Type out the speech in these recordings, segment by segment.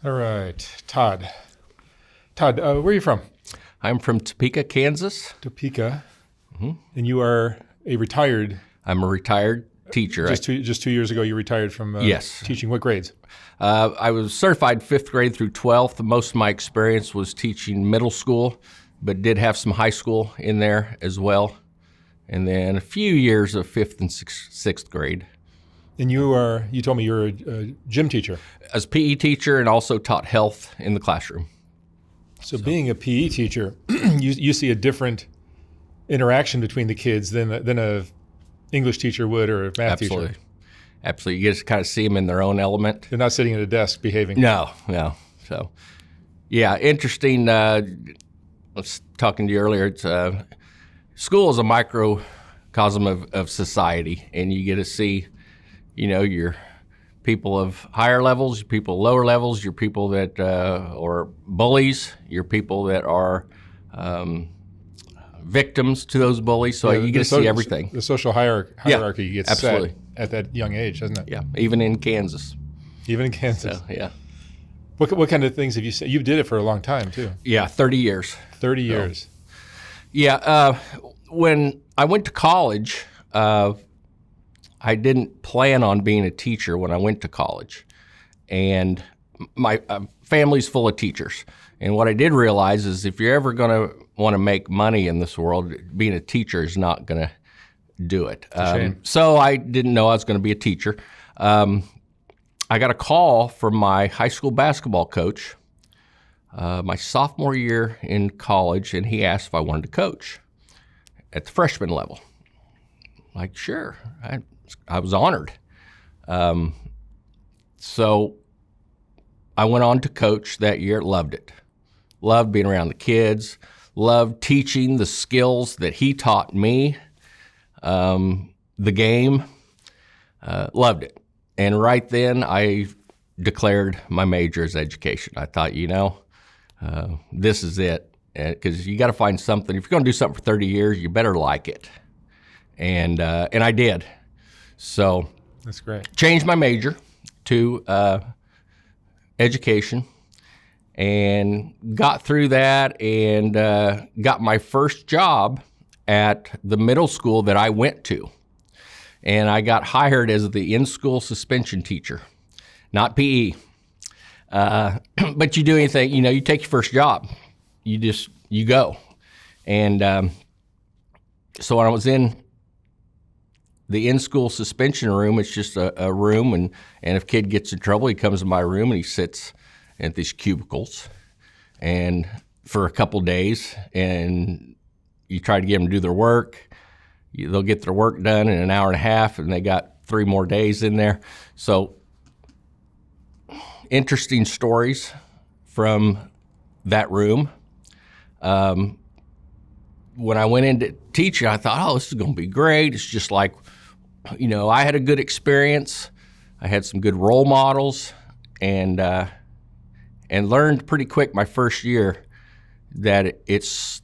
All right, Todd. Todd, where are you from? I'm from Topeka, Kansas. Topeka. And you are a retired. I'm a retired teacher. Just 2 years ago, you retired from Yes. teaching. What grades? I was certified 5th grade through 12th. Most of my experience was teaching middle school, but did have some high school in there as well. And then a few years of 5th and 6th grade. And you told me you're a gym teacher. As PE teacher and also taught health in the classroom. So being a PE teacher, you see a different interaction between the kids than a English teacher would or a math teacher. Absolutely. You get to kind of see them in their own element. They're not sitting at a desk behaving. No. So, yeah, interesting. I was talking to you earlier. It's school is a microcosm of society, and you get to see, your people of higher levels, your people of lower levels, your people that are bullies, your people that are victims to those bullies. So you get to see everything. The social hierarchy gets absolutely. set at that young age, doesn't it? Yeah, even in Kansas. Even in Kansas. So, yeah. What kind of things have you seen? You did it for a long time, too. Yeah, 30 years. 30 years. Yeah. When I went to college, I didn't plan on being a teacher when I went to college. And my family's full of teachers. And what I did realize is if you're ever going to want to make money in this world, being a teacher is not going to do it. So I didn't know I was going to be a teacher. I got a call from my high school basketball coach my sophomore year in college, and he asked if I wanted to coach at the freshman level. Like, sure. I was honored. So I went on to coach that year, loved it. Loved being around the kids, loved teaching the skills that he taught me, the game, loved it. And right then I declared my major as education. I thought, this is it. Because you got to find something. If you're going to do something for 30 years, you better like it. And I did. So that's great. Changed my major to education and got through that and got my first job at the middle school that I went to. And I got hired as the in-school suspension teacher, not PE. But you do anything, you take your first job. You go. And so when I was in the in-school suspension room, it's just a room, and if a kid gets in trouble, he comes in my room and he sits at these cubicles and for a couple days, and you try to get them to do their work. They'll get their work done in an hour and a half, and they got 3 more days in there. So interesting stories from that room. When I went into teaching, I thought, this is going to be great. It's just like, I had a good experience. I had some good role models, and learned pretty quick my first year that it's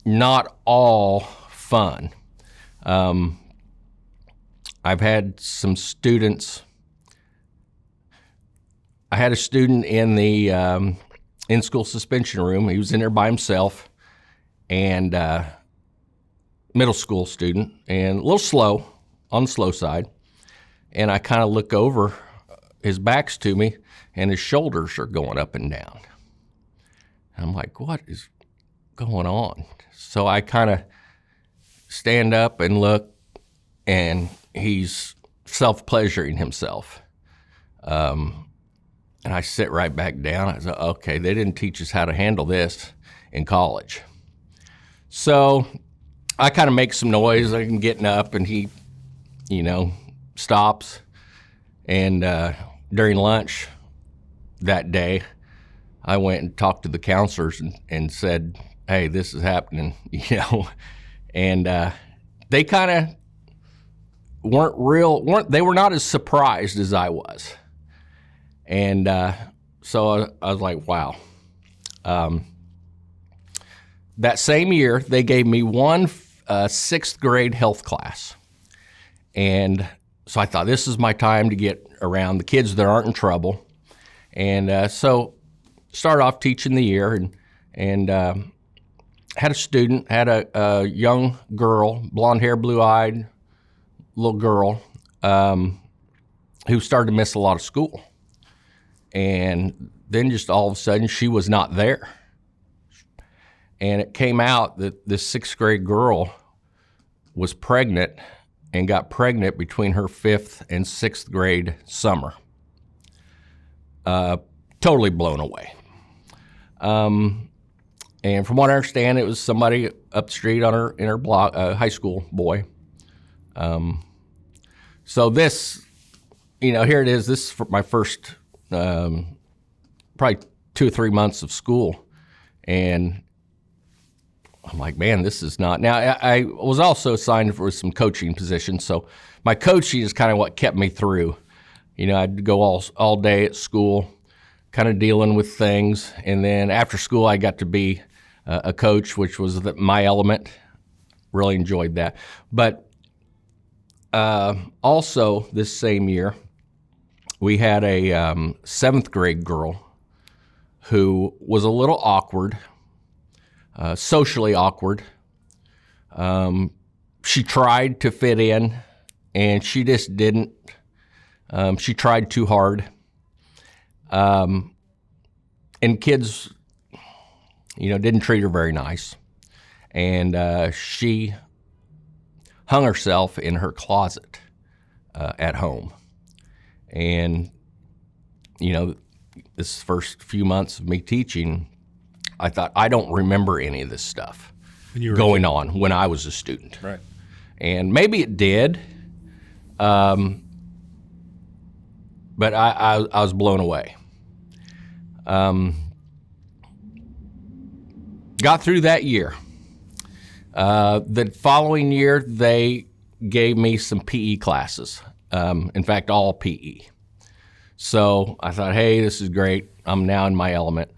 not all fun. I've had some students. I had a student in the in-school suspension room. He was in there by himself, and middle school student, and a little slow, on the slow side. And I kind of look over, his back's to me, and his shoulders are going up and down. And I'm like, what is going on? So I kind of stand up and look, and he's self-pleasuring himself. And I sit right back down. I said, okay, they didn't teach us how to handle this in college. So I kind of make some noise. I'm getting up, and he, stops. And during lunch that day, I went and talked to the counselors and said, hey, this is happening, And they kind of they were not as surprised as I was. And so I was like, wow. That same year, they gave me one 6th grade health class. And so I thought, this is my time to get around the kids that aren't in trouble And so started off teaching the year, and had a student, had a young girl, blonde hair, blue eyed little girl, who started to miss a lot of school. And then just all of a sudden she was not there. And it came out that this 6th grade girl was pregnant and got pregnant between her 5th and 6th grade summer. Totally blown away. And from what I understand, it was somebody up the street on in her block, a high school boy. So this, here it is. This is for my first, probably 2 or 3 months of school. And I'm like, man, this is not. Now, I was also assigned for some coaching positions. So my coaching is kind of what kept me through. I'd go all day at school, kind of dealing with things. And then after school, I got to be a coach, which was my element. Really enjoyed that. But also this same year, we had a 7th grade girl who was a little awkward, socially awkward. She tried to fit in, and she just didn't. She tried too hard. And kids, didn't treat her very nice. And she hung herself in her closet at home. And, this first few months of me teaching, I thought, I don't remember any of this stuff going on when I was a student. Right. And maybe it did, but I was blown away. Got through that year. The following year, they gave me some PE classes. In fact, all PE. So I thought, hey, this is great. I'm now in my element.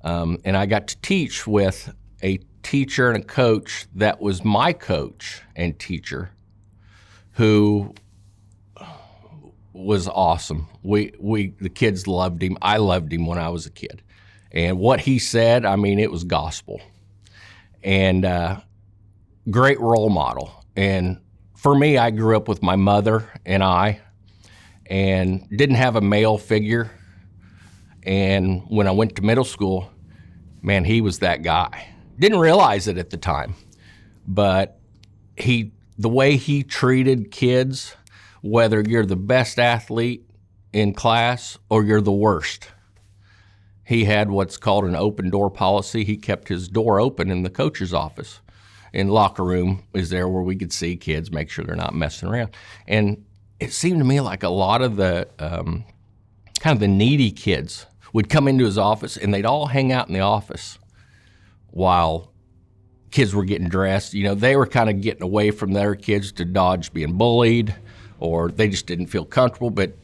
And I got to teach with a teacher and a coach that was my coach and teacher, who was awesome. The kids loved him. I loved him when I was a kid. And what he said, it was gospel. And great role model. And for me, I grew up with my mother and didn't have a male figure. And when I went to middle school, man, he was that guy. Didn't realize it at the time, but the way he treated kids, whether you're the best athlete in class or you're the worst, he had what's called an open door policy. He kept his door open in the coach's office. And locker room is there where we could see kids, make sure they're not messing around. And it seemed to me like a lot of the kind of the needy kids would come into his office, and they'd all hang out in the office while kids were getting dressed. They were kind of getting away from their kids to dodge being bullied, or they just didn't feel comfortable. But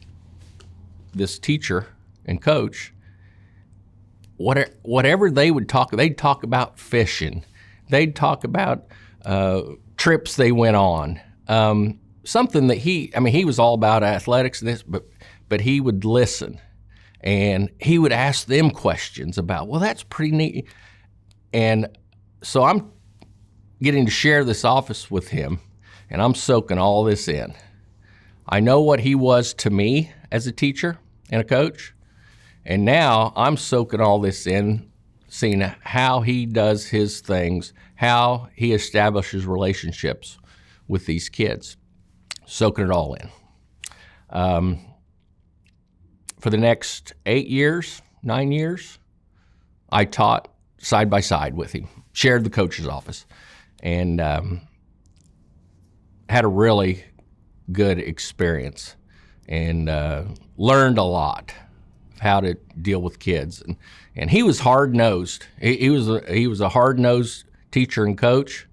this teacher and coach, whatever they would talk, they'd talk about fishing. They'd talk about trips they went on. Something that he was all about athletics and this, but he would listen, and he would ask them questions about, well, that's pretty neat. And so I'm getting to share this office with him, and I'm soaking all this in. I know what he was to me as a teacher and a coach, and now I'm soaking all this in, seeing how he does his things, how he establishes relationships with these kids, soaking it all in. For the next 9 years, I taught side by side with him, shared the coach's office, and had a really good experience, and learned a lot of how to deal with kids. And he was hard-nosed. He was a hard-nosed teacher and coach,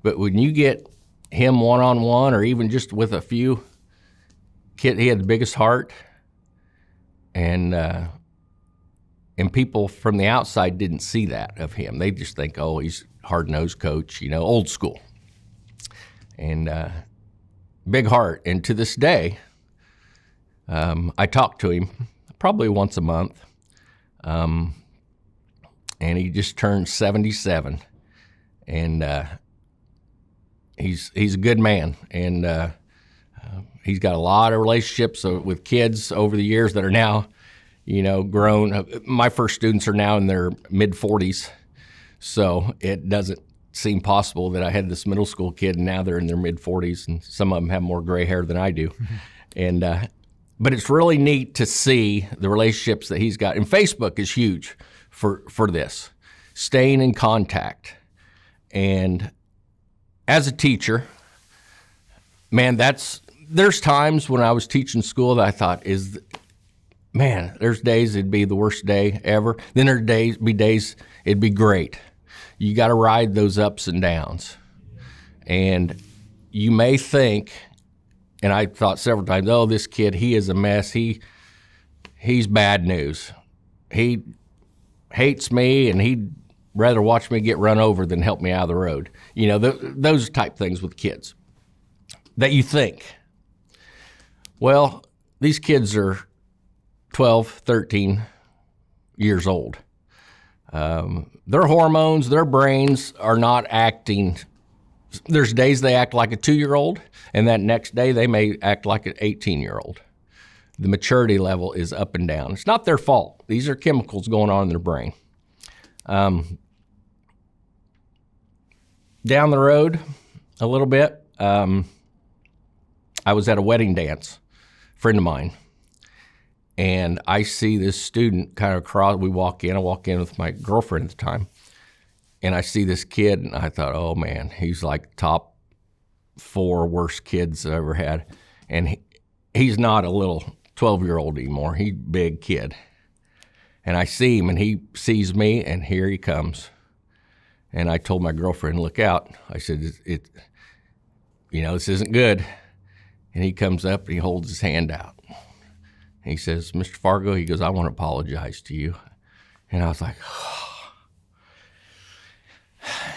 but when you get him one-on-one, or even just with a few kids, he had the biggest heart, and people from the outside didn't see that of him. They just think, oh, he's hard-nosed coach, old school. And big heart. And to this day, I talk to him probably once a month. And he just turned 77, and he's a good man, and he's got a lot of relationships with kids over the years that are now, grown. My first students are now in their mid-40s, so it doesn't seem possible that I had this middle school kid and now they're in their mid-40s, and some of them have more gray hair than I do. And but it's really neat to see the relationships that he's got. And Facebook is huge for this, staying in contact. And as a teacher, man, there's times when I was teaching school that I thought, there's days it'd be the worst day ever. Then there'd be days it'd be great. You got to ride those ups and downs. And you may think, and I thought several times, oh, this kid, he is a mess. He's bad news. He hates me, and he'd rather watch me get run over than help me out of the road. Those type things with kids that you think. Well, these kids are 12, 13 years old. Their hormones, their brains are not acting. There's days they act like a 2-year-old, and that next day they may act like an 18-year-old. The maturity level is up and down. It's not their fault. These are chemicals going on in their brain. Down the road a little bit, I was at a wedding dance, a friend of mine, and I see this student kind of cross. I walk in with my girlfriend at the time, and I see this kid, and I thought, oh man, he's like top 4 worst kids I ever had. And he's not a little 12-year-old anymore. He's a big kid. And I see him, and he sees me, and here he comes. And I told my girlfriend, look out. I said, this isn't good. And he comes up, and he holds his hand out. He says, Mr. Fargo, he goes, I want to apologize to you. And I was like, oh.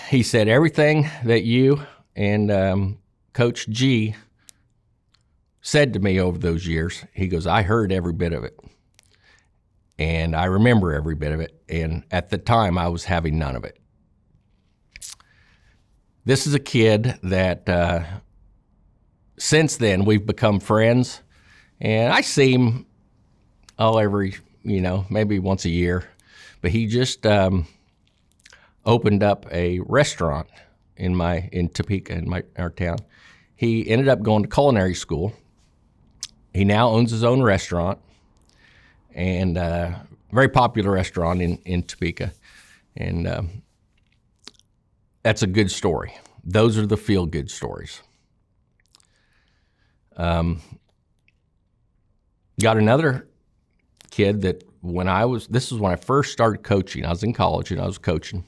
He said, everything that you and Coach G said to me over those years, he goes, I heard every bit of it. And I remember every bit of it. And at the time, I was having none of it. This is a kid that since then, we've become friends. And I see him, every, maybe once a year. But he just opened up a restaurant in Topeka, in our town. He ended up going to culinary school. He now owns his own restaurant, and very popular restaurant in Topeka. And that's a good story. Those are the feel-good stories. Got another kid that this is when I first started coaching. I was in college and I was coaching.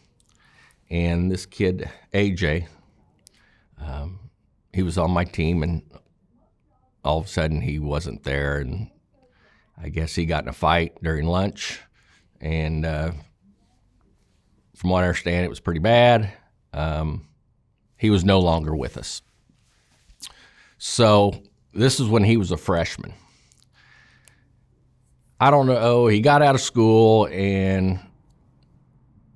And this kid, AJ, he was on my team, and all of a sudden he wasn't there. And I guess he got in a fight during lunch. And from what I understand, it was pretty bad. He was no longer with us. So this is when he was a freshman. I don't know, he got out of school, and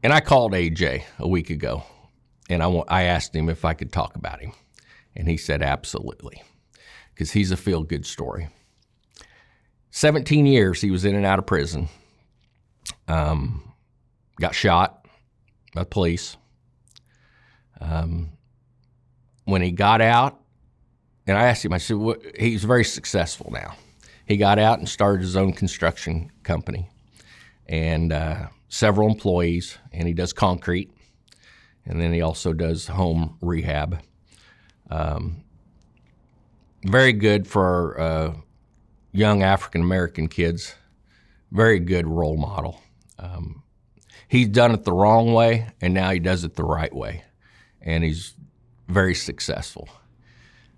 I called AJ a week ago, and I asked him if I could talk about him, and he said absolutely, because he's a feel-good story. 17 years he was in and out of prison, got shot by police. When he got out, and I asked him, I said, he's very successful now. He got out and started his own construction company, and several employees, and he does concrete, and then he also does home rehab. Very good for young African-American kids. Very good role model. He's done it the wrong way, and now he does it the right way, and he's very successful.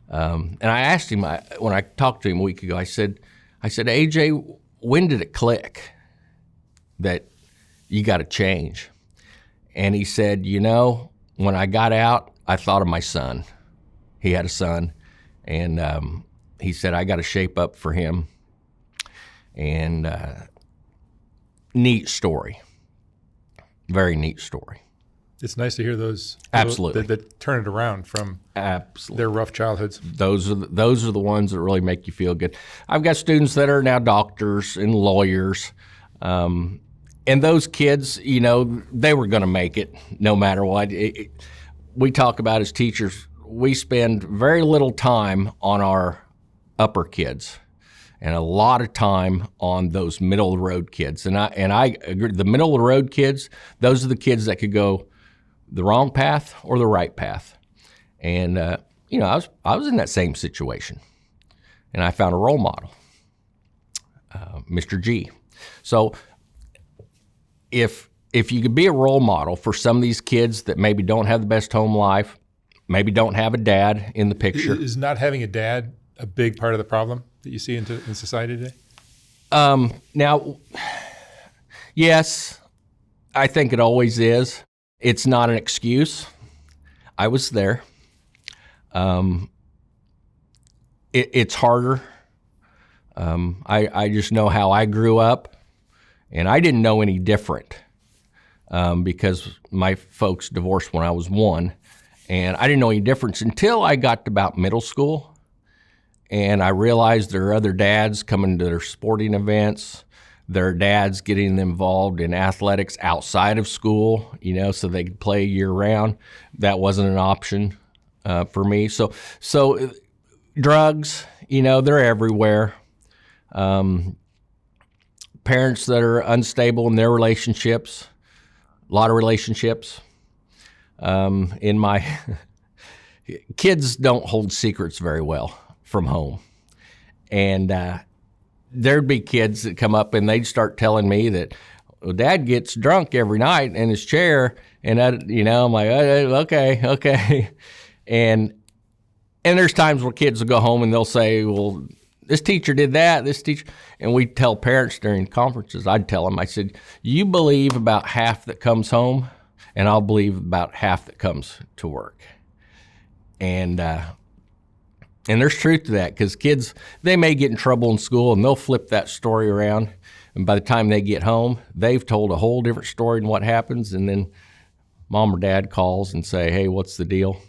And I asked him, when I talked to him a week ago, I said, AJ, when did it click that you got to change? And he said, when I got out, I thought of my son. He had a son, and he said, I got to shape up for him. And neat story. Very neat story. It's nice to hear those Absolutely that turn it around from absolutely their rough childhoods. Those are the ones that really make you feel good. I've got students that are now doctors and lawyers, and those kids, you know, they were going to make it no matter what. We talk about as teachers, we spend very little time on our upper kids and a lot of time on those middle of the road kids. And I agree, the middle of the road kids, those are the kids that could go the wrong path or the right path. And you know, I was in that same situation, and I found a role model, Mr. G. So if you could be a role model for some of these kids that maybe don't have the best home life, maybe don't have a dad in the picture. Is not having a dad a big part of the problem that you see in society today? Now, yes, I think it always is. It's not an excuse. I was there. It's harder. I just know how I grew up, and I didn't know any different because my folks divorced when I was 1, and I didn't know any difference until I got to about middle school, and I realized there are other dads coming to their sporting events. There are dads getting involved in athletics outside of school, you know, so they could play year-round. That wasn't an option for me. So drugs, you know, they're everywhere. Parents that are unstable in their relationships, a lot of relationships. In my kids don't hold secrets very well from home, and there'd be kids that come up and they'd start telling me that, well, Dad gets drunk every night in his chair, and I'm like, okay, and there's times where kids will go home and they'll say, well, this teacher did that, this teacher, and we tell parents during conferences, I'd tell them, I said, you believe about half that comes home, and I'll believe about half that comes to work. And there's truth to that, because kids, they may get in trouble in school and they'll flip that story around, and by the time they get home, they've told a whole different story than what happens, and then mom or dad calls and say, hey, what's the deal?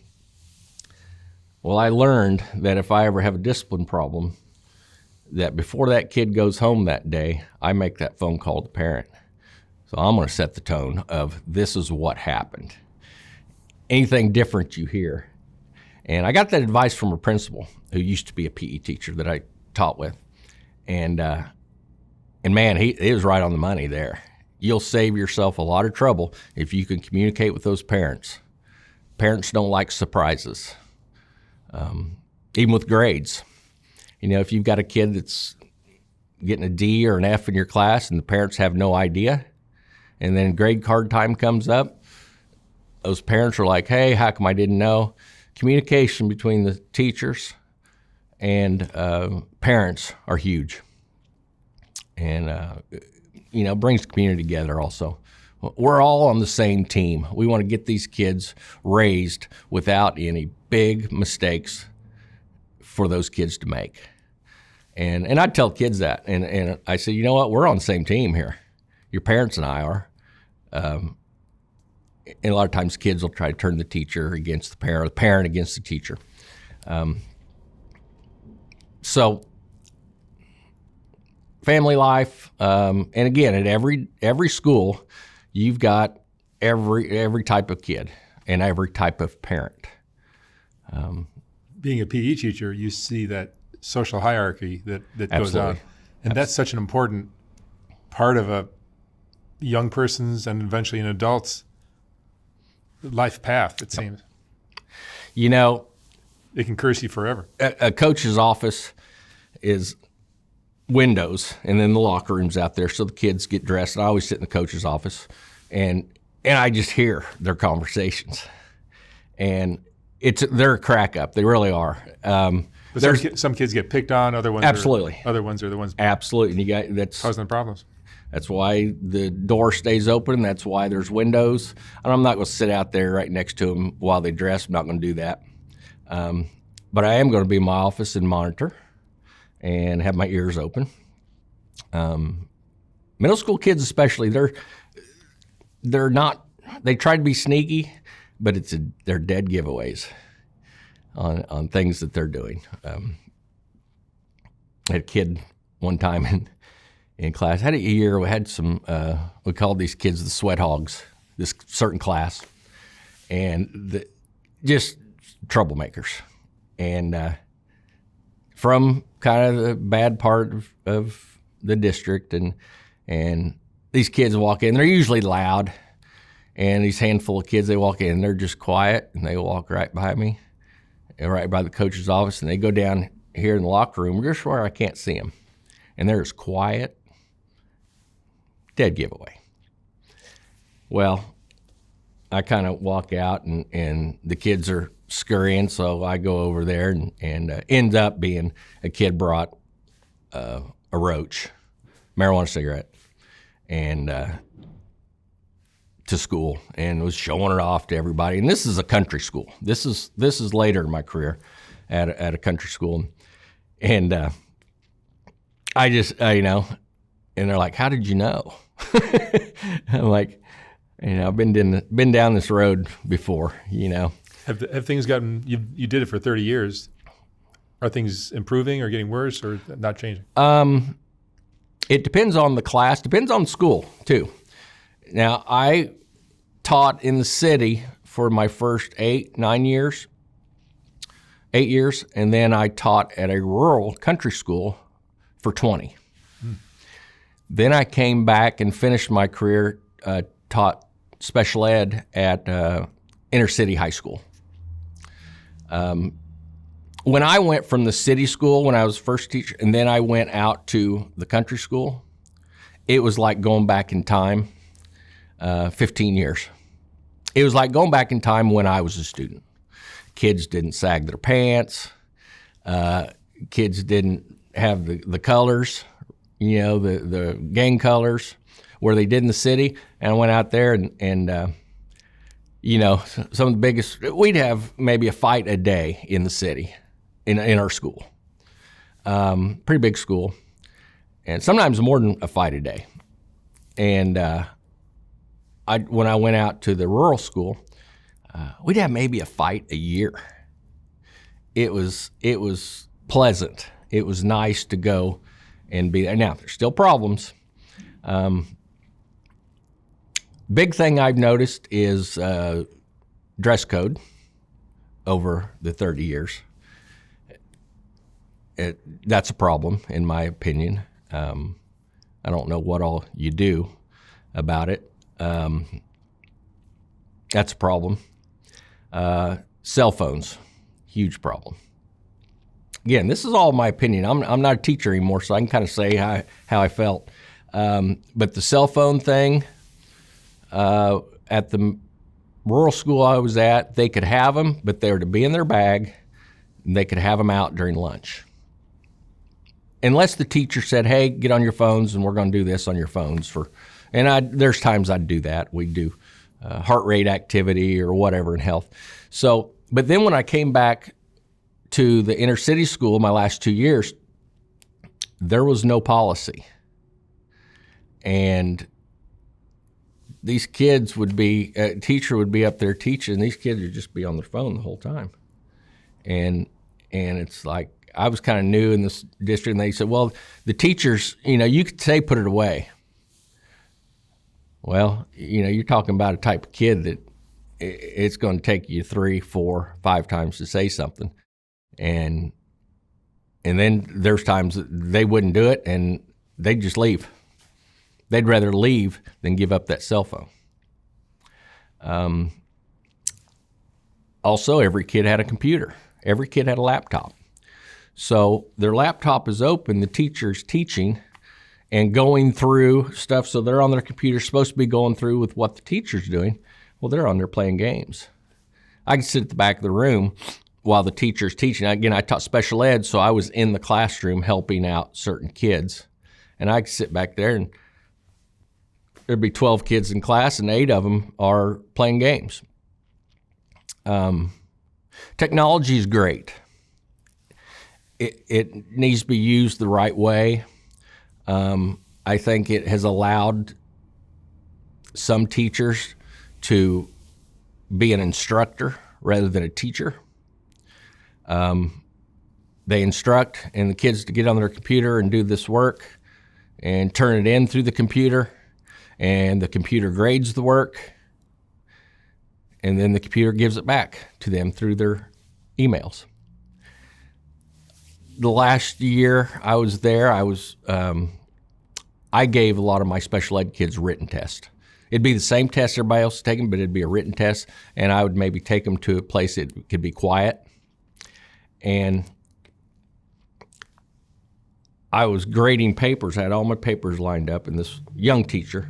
Well, I learned that if I ever have a discipline problem, that before that kid goes home that day, I make that phone call to the parent. So I'm going to set the tone of, this is what happened. Anything different you hear. And I got that advice from a principal who used to be a PE teacher that I taught with. And man, he was right on the money there. You'll save yourself a lot of trouble if you can communicate with those parents. Parents don't like surprises, even with grades. You know, if you've got a kid that's getting a D or an F in your class and the parents have no idea, and then grade card time comes up, those parents are like, hey, how come I didn't know? Communication between the teachers and parents are huge, and brings the community together also. We're all on the same team. We want to get these kids raised without any big mistakes for those kids to make. And I tell kids that, and I say, you know what, we're on the same team here. Your parents and I are. And a lot of times kids will try to turn the teacher against the parent, or the parent against the teacher. So family life, and again, at every school, you've got every type of kid and every type of parent. Being a PE teacher, you see that social hierarchy that goes on. And Absolutely. That's such an important part of a young person's and eventually an adult's life path, it seems. You know, it can curse you forever. A coach's office is windows, and then the locker room's out there, so the kids get dressed. And I always sit in the coach's office, and I just hear their conversations. And they're a crack up. They really are. But some kids get picked on. Other ones absolutely. Other ones are the ones absolutely. And that's causing the problems. That's why the door stays open. That's why there's windows. And I'm not going to sit out there right next to them while they dress. I'm not going to do that. But I am going to be in my office and monitor and have my ears open. Middle school kids especially, they're not, they try to be sneaky, but they're dead giveaways on things that they're doing. I had a kid one time in class, had a year, we had some, we called these kids the sweat hogs, this certain class, and just troublemakers. And from kind of the bad part of the district, and these kids walk in, they're usually loud, and these handful of kids, they walk in, they're just quiet, and they walk right by me, and right by the coach's office, and they go down here in the locker room, just where I can't see them, and they're as quiet, dead giveaway. Well, I kind of walk out, and the kids are scurrying, so I go over there, and ends up being a kid brought a roach, marijuana cigarette, and to school, and was showing it off to everybody. And this is a country school. This is later in my career at a country school, and I just and they're like, "How did you know?" I'm like, I've been down this road before, Have things gotten, you did it for 30 years. Are things improving or getting worse or not changing? It depends on the class, depends on school too. Now, I taught in the city for my first 8 years, and then I taught at a rural country school for 20. Then I came back and finished my career, taught special ed at inner city high school. When I went from the city school when I was first teacher, and then I went out to the country school, it was like going back in time 15 years. It was like going back in time when I was a student. Kids didn't sag their pants. Kids didn't have the colors, the gang colors where they did in the city. And I went out there and some of the biggest, we'd have maybe a fight a day in the city, in our school. Pretty big school. And sometimes more than a fight a day. And when I went out to the rural school, we'd have maybe a fight a year. It was pleasant. It was nice to go and be there. Now, there's still problems. Big thing I've noticed is dress code over the 30 years. That's a problem, in my opinion. I don't know what all you do about it. That's a problem. Cell phones, huge problem. Again, this is all my opinion. I'm not a teacher anymore, so I can kind of say how I felt. But the cell phone thing, at the rural school I was at, they could have them, but they were to be in their bag, and they could have them out during lunch. Unless the teacher said, "Hey, get on your phones, and we're going to do this on your phones." There's times I'd do that. We'd do heart rate activity or whatever in health. So, but then when I came back to the inner city school my last 2 years, there was no policy. And these kids a teacher would be up there teaching, these kids would just be on their phone the whole time. And it's like, I was kind of new in this district, and they said, well, the teachers, you could say put it away. Well, you're talking about a type of kid that it's going to take you 3, 4, 5 times to say something. And then there's times that they wouldn't do it, and they'd just leave. They'd rather leave than give up that cell phone. Also, every kid had a computer. Every kid had a laptop. So their laptop is open, the teacher's teaching and going through stuff. So they're on their computer, supposed to be going through with what the teacher's doing. Well, they're on there playing games. I can sit at the back of the room while the teacher's teaching. Again, I taught special ed, so I was in the classroom helping out certain kids. And I could sit back there, and there'd be 12 kids in class, and 8 of them are playing games. Technology is great. It needs to be used the right way. I think it has allowed some teachers to be an instructor rather than a teacher. They instruct, and the kids to get on their computer and do this work and turn it in through the computer, and the computer grades the work, and then the computer gives it back to them through their emails. The last year I was there, I gave a lot of my special ed kids written tests. It'd be the same test everybody else is taking, but it'd be a written test, and I would maybe take them to a place that could be quiet. And I was grading papers. I had all my papers lined up, and this young teacher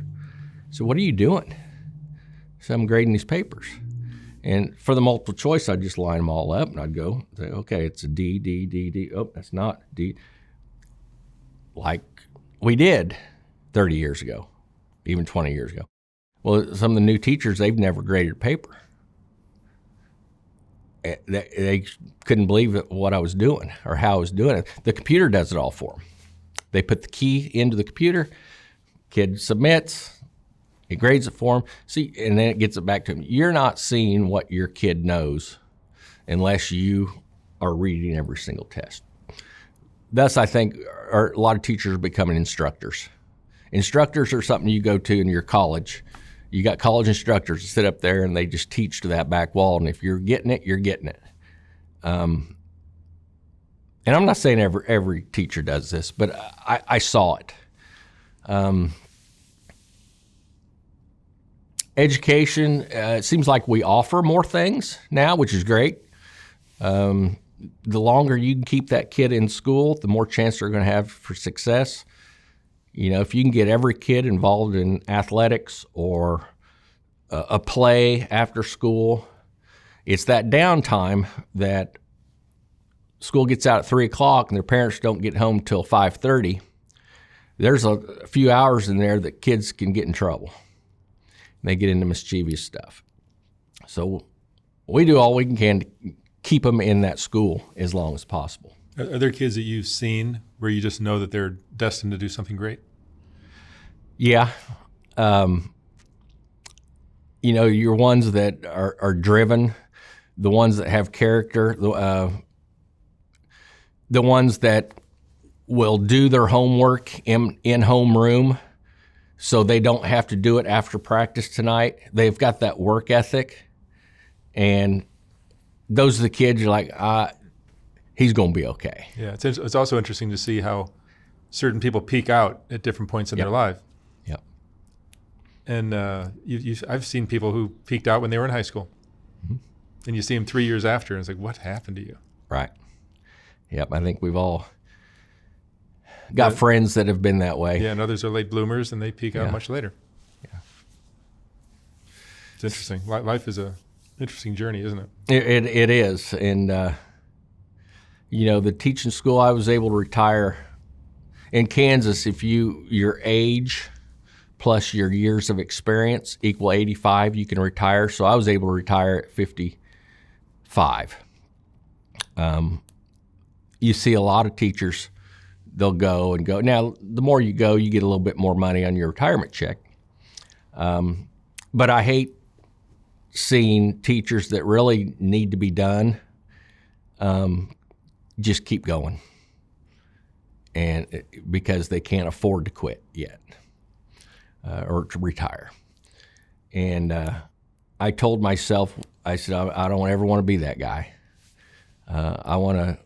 said, "What are you doing?" So I'm grading these papers. And for the multiple choice, I'd just line them all up, and I'd go, say, okay, it's a D, D, D, D. Oh, that's not D. Like we did 30 years ago, even 20 years ago. Well, some of the new teachers, they've never graded a paper. They couldn't believe what I was doing or how I was doing it. The computer does it all for them. They put the key into the computer, kid submits, it grades it for them. See, and then it gets it back to them. You're not seeing what your kid knows unless you are reading every single test. Thus, I think a lot of teachers are becoming instructors. Instructors are something you go to in your college. You got college instructors that sit up there and they just teach to that back wall. And if you're getting it, you're getting it. And I'm not saying every teacher does this, but I saw it. Education, it seems like we offer more things now, which is great. The longer you can keep that kid in school, the more chance they're going to have for success. You know, if you can get every kid involved in athletics or a play after school, it's that downtime that school gets out at 3 o'clock and their parents don't get home till 5:30. There's a few hours in there that kids can get in trouble. They get into mischievous stuff. So we do all we can to keep them in that school as long as possible. Are there kids that you've seen where you just know that they're destined to do something great? Yeah. You know, your ones that are driven, the ones that have character, the ones that will do their homework in homeroom so they don't have to do it after practice tonight. They've got that work ethic, and those are the kids you're like, he's going to be okay. Yeah, it's also interesting to see how certain people peak out at different points in their life. Yep. And I've seen people who peaked out when they were in high school, and you see them 3 years after, and it's like, what happened to you? Right. Yep, I think we've all got friends that have been that way. Yeah, and others are late bloomers, and they peak out much later. Yeah. It's interesting. Life is a interesting journey, isn't it? It is. And, you know, the teaching school, I was able to retire. In Kansas, if your age plus your years of experience equal 85, you can retire. So I was able to retire at 55. You see a lot of teachers, they'll go and go. Now, the more you go, you get a little bit more money on your retirement check. But I hate seeing teachers that really need to be done just keep going, and because they can't afford to quit yet or to retire. And I told myself, I said, I don't ever want to be that guy. I want to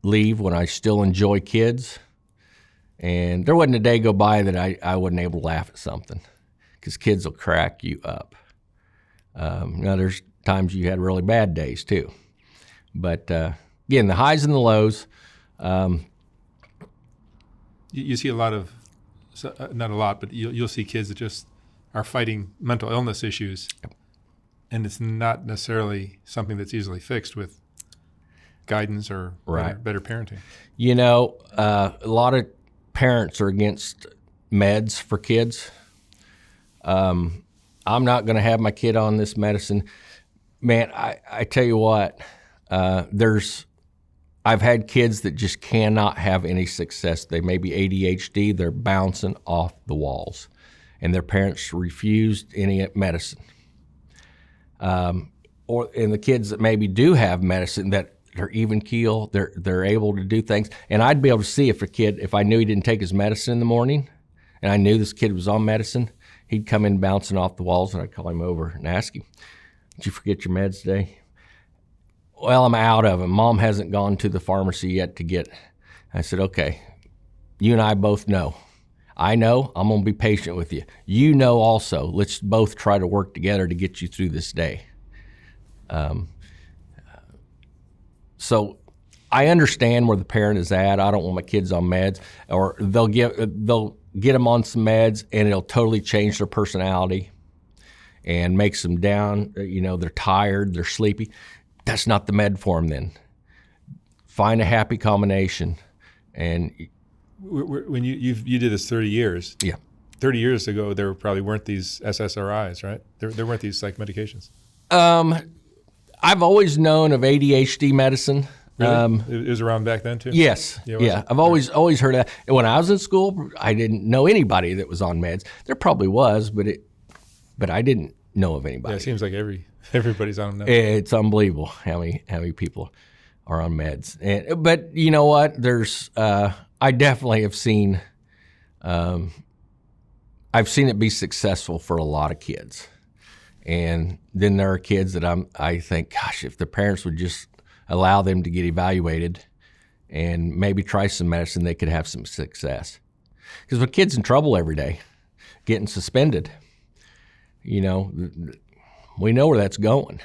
leave when I still enjoy kids. And there wasn't a day go by that I wasn't able to laugh at something, because kids will crack you up. Now, there's times you had really bad days too. But again, the highs and the lows. You see a lot of, not a lot, but you'll see kids that just are fighting mental illness issues. And it's not necessarily something that's easily fixed with guidance or better parenting. You know, a lot of parents are against meds for kids. I'm not going to have my kid on this medicine. Man, I tell you what, there's I've had kids that just cannot have any success. They may be ADHD, they're bouncing off the walls, and their parents refused any medicine. And the kids that maybe do have medicine that they're even keel, they're able to do things. And I'd be able to see if I knew he didn't take his medicine in the morning, and I knew this kid was on medicine, he'd come in bouncing off the walls, and I'd call him over and ask him, "Did you forget your meds today?" "Well, I'm out of them. Mom hasn't gone to the pharmacy yet to get." I said, "Okay, you and I both know. I know. I'm going to be patient with you. You know also. Let's both try to work together to get you through this day." So I understand where the parent is at. I don't want my kids on meds, or they'll get them on some meds, and it'll totally change their personality and makes them down. They're tired, they're sleepy. That's not the med for them then. Find a happy combination. And when you did this 30 years, yeah, 30 years ago, there probably weren't these SSRIs, right? There weren't these psych medications. I've always known of ADHD medicine. Really? It was around back then too? Yes. Yeah. I've always heard of that. And when I was in school, I didn't know anybody that was on meds. There probably was, but I didn't know of anybody. Yeah, it seems like everybody's on them now. It's unbelievable how many people are on meds. But you know what? I definitely have seen, I've seen it be successful for a lot of kids. And then there are kids that I think, gosh, if the parents would just allow them to get evaluated and maybe try some medicine, they could have some success. Because with kids in trouble every day, getting suspended, we know where that's going.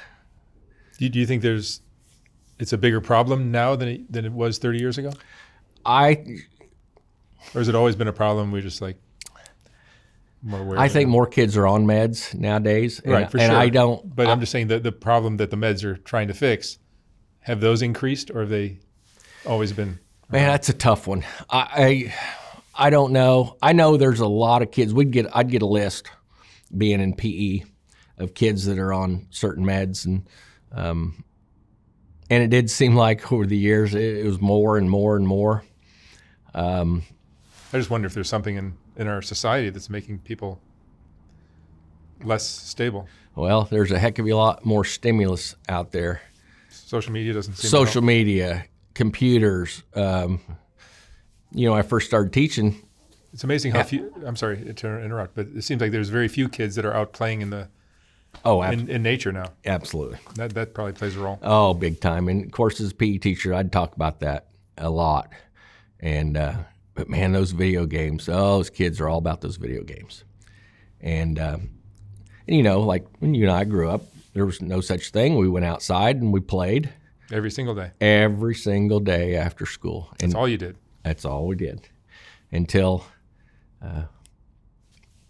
Do you think it's a bigger problem now than it was 30 years ago? Or has it always been a problem? We're just like more aware. I think more kids are on meds nowadays. Right, for sure. And I don't. But I'm just saying that the problem that the meds are trying to fix, have those increased, or have they always been? Man, that's a tough one. I don't know. I know there's a lot of kids. I'd get a list, being in PE, of kids that are on certain meds, and it did seem like over the years it was more and more and more. I just wonder if there's something in our society that's making people less stable. Well, there's a heck of a lot more stimulus out there. Social media doesn't seem Social media, computers. I first started teaching. It's amazing how few. I'm sorry to interrupt, but it seems like there's very few kids that are out playing in nature now. Absolutely. That probably plays a role. Oh, big time. And of course, as a PE teacher, I'd talk about that a lot. And but man, those video games. Those kids are all about those video games. And like when you and I grew up, there was no such thing. We went outside and we played. Every single day. Every single day after school. That's all you did. That's all we did. Until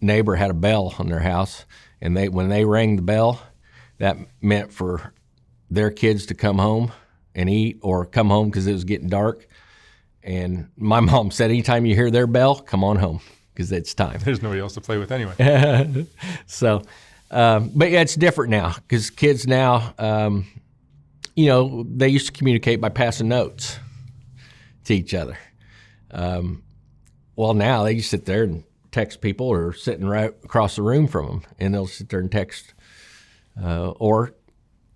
neighbor had a bell on their house, and when they rang the bell, that meant for their kids to come home and eat, or come home because it was getting dark. And my mom said, anytime you hear their bell, come on home because it's time. There's nobody else to play with anyway. So, but yeah, it's different now because kids now, they used to communicate by passing notes to each other. Well, now they just sit there and text people, or sitting right across the room from them, and they'll sit there and text. Or,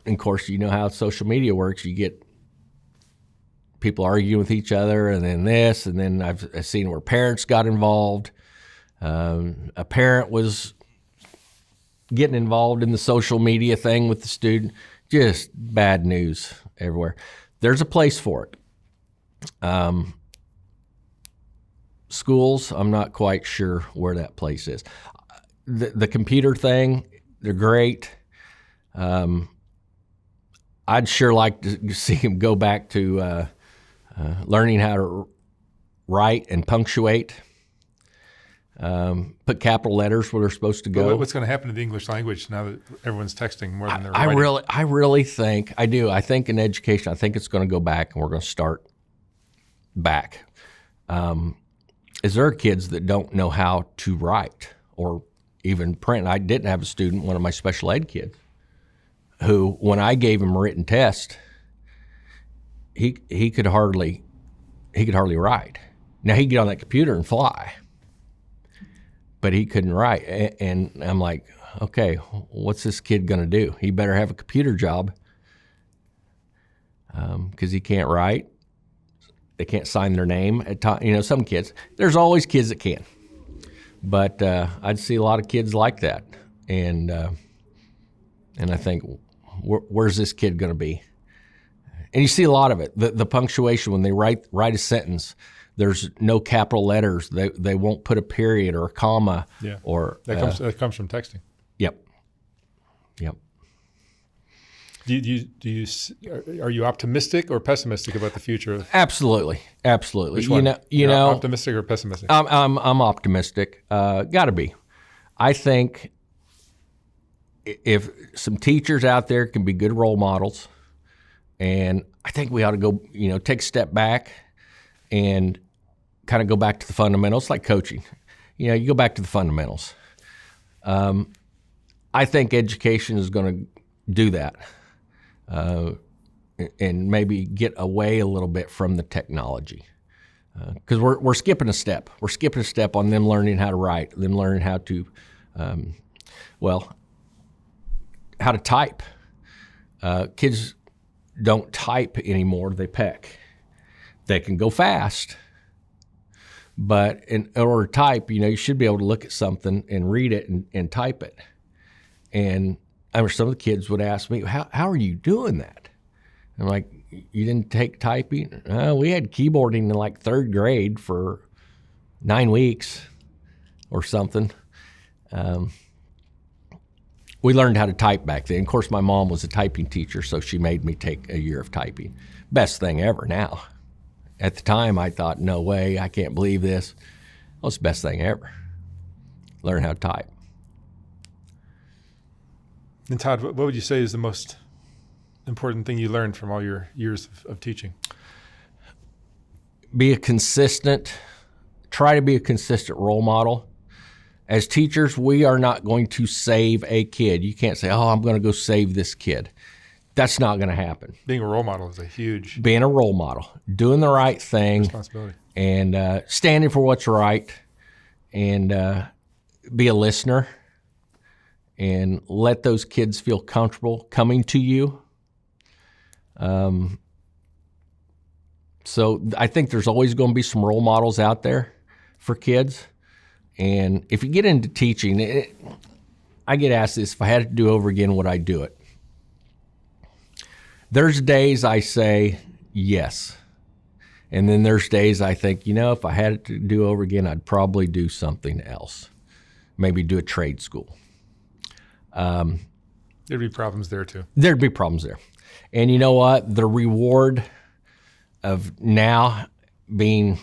of course, you know how social media works. You get people arguing with each other, and then this, and then I've seen where parents got involved. A parent was getting involved in the social media thing with the student. Just bad news everywhere. There's a place for it. Schools, I'm not quite sure where that place is. The computer thing, they're great. I'd sure like to see them go back to learning how to write and punctuate. Put capital letters where they're supposed to go. But what's going to happen to the English language now that everyone's texting more than they're writing? I really think, I do. I think in education, I think it's going to go back, and we're going to start back. Is there are kids that don't know how to write or even print. I didn't have a student, one of my special ed kids, who, when I gave him a written test, he could hardly write. Now he'd get on that computer and fly, but he couldn't write. And I'm like, okay, what's this kid gonna do? He better have a computer job, because he can't write. They can't sign their name at time. You know, some kids. There's always kids that can, but I'd see a lot of kids like that, and I think, where's this kid going to be? And you see a lot of it. The punctuation when they write a sentence, there's no capital letters. They won't put a period or a comma. Yeah. Or that comes from texting. Yep. Are you optimistic or pessimistic about the future? Absolutely. Which one? You know, optimistic or pessimistic? I'm optimistic. Got to be. I think if some teachers out there can be good role models, and I think we ought to go, take a step back and kind of go back to the fundamentals, like coaching. You go back to the fundamentals. I think education is going to do that. And maybe get away a little bit from the technology, because we're skipping a step. We're skipping a step on them learning how to write, them learning how to, how to type. Kids don't type anymore; they peck. They can go fast, but in order to type, you should be able to look at something and read it and type it. And I mean, some of the kids would ask me, how are you doing that? I'm like, you didn't take typing? We had keyboarding in like third grade for 9 weeks or something. We learned how to type back then. Of course, my mom was a typing teacher, so she made me take a year of typing. Best thing ever now. At the time, I thought, no way, I can't believe this. Well, it's the best thing ever. Learn how to type. And Todd, what would you say is the most important thing you learned from all your years of teaching? Try to be a consistent role model. As teachers, we are not going to save a kid. You can't say, I'm going to go save this kid. That's not going to happen. Being a role model is a huge... Being a role model, doing the right thing. Responsibility. And standing for what's right, and be a listener. And let those kids feel comfortable coming to you. So I think there's always going to be some role models out there for kids. And if you get into teaching, I get asked this, if I had to do over again, would I do it? There's days I say yes. And then there's days I think, if I had it to do over again, I'd probably do something else. Maybe do a trade school. There'd be problems there too. There'd be problems there. And you know what? The reward of now having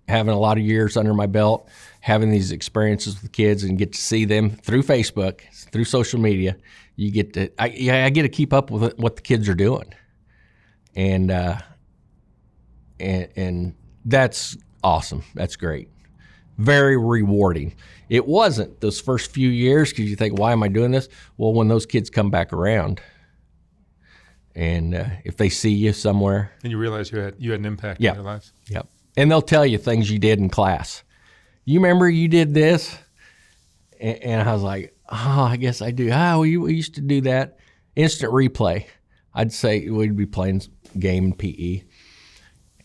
a lot of years under my belt, having these experiences with kids and get to see them through Facebook, through social media, I get to keep up with what the kids are doing. And that's awesome. That's great. Very rewarding. It wasn't those first few years, because you think, why am I doing this? Well, when those kids come back around, and if they see you somewhere, and you realize you had an impact in their lives. Yep. And they'll tell you things you did in class. You remember you did this? And I was like, I guess I do. We used to do that. Instant replay. I'd say we'd be playing a game in PE,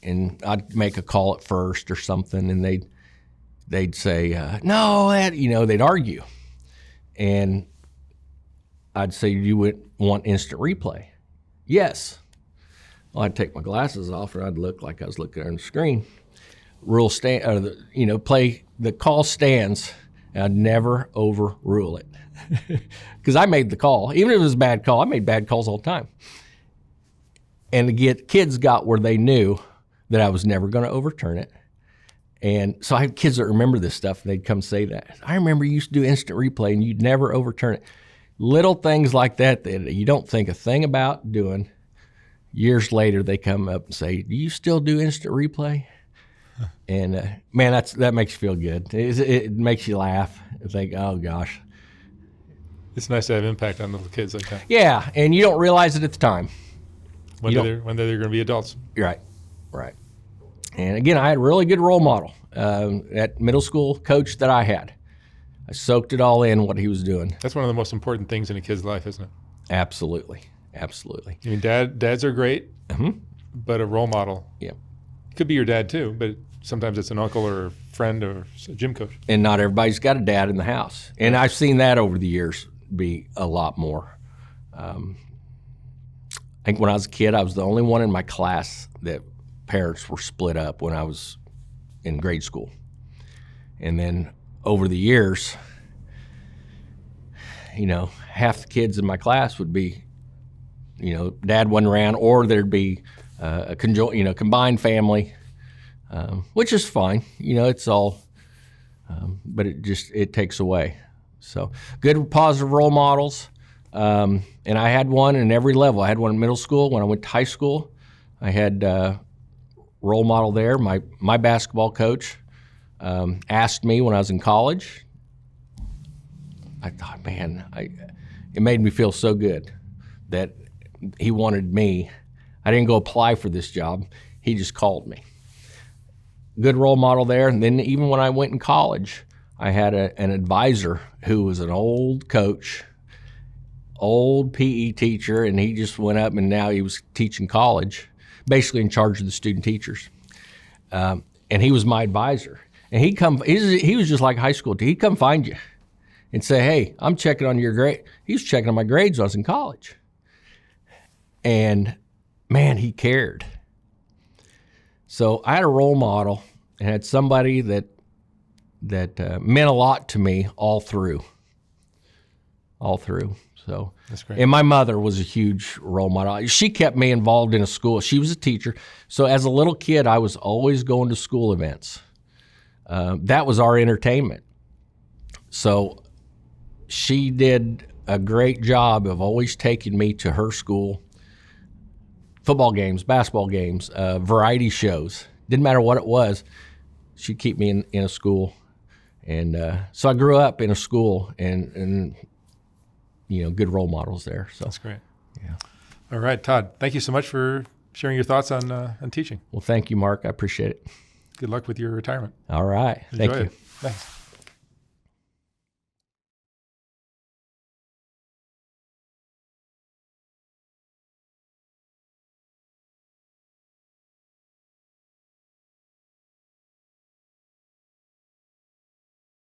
and I'd make a call at first or something, and they'd say, no, they'd argue. And I'd say, you would want instant replay? Yes. Well, I'd take my glasses off, or I'd look like I was looking on the screen. Play the call stands, and I'd never overrule it. Because I made the call. Even if it was a bad call, I made bad calls all the time. And kids got where they knew that I was never going to overturn it. And so I had kids that remember this stuff, and they'd come say that. I remember you used to do instant replay, and you'd never overturn it. Little things like that you don't think a thing about doing. Years later, they come up and say, do you still do instant replay? And man, that makes you feel good. It makes you laugh. It's like, oh gosh. It's nice to have impact on little kids like that. Yeah, and you don't realize it at the time. when they're going to be adults. Right. And again, I had a really good role model at middle school coach that I had. I soaked it all in what he was doing. That's one of the most important things in a kid's life, isn't it? Absolutely. I mean, dads are great, but a role model. Yeah. Could be your dad too, but sometimes it's an uncle or a friend or a gym coach. And not everybody's got a dad in the house. And I've seen that over the years be a lot more. I think when I was a kid, I was the only one in my class that parents were split up when I was in grade school. And then over the years, half the kids in my class would be, dad wasn't around, or there'd be a combined family, which is fine. It's all, but it takes away. So good positive role models. And I had one in every level. I had one in middle school. When I went to high school, I had role model there. My basketball coach asked me when I was in college. I thought, man, it made me feel so good that he wanted me. I didn't go apply for this job. He just called me. Good role model there. And then even when I went in college, I had an advisor who was an old coach, old PE teacher, and he just went up and now he was teaching college, basically in charge of the student teachers. And he was my advisor. And he was just like high school. He'd come find you and say, hey, I'm checking on your grade. He was checking on my grades when I was in college. And man, he cared. So I had a role model and had somebody that meant a lot to me all through. So that's great. And my mother was a huge role model. She kept me involved in a school. She was a teacher. So as a little kid, I was always going to school events. That was our entertainment. So she did a great job of always taking me to her school, football games, basketball games, variety shows. Didn't matter what it was. She'd keep me in a school. And so I grew up in a school and good role models there. So that's great. Yeah. All right, Todd, thank you so much for sharing your thoughts on teaching. Well, thank you, Mark. I appreciate it. Good luck with your retirement. All right. Thank you. Thanks.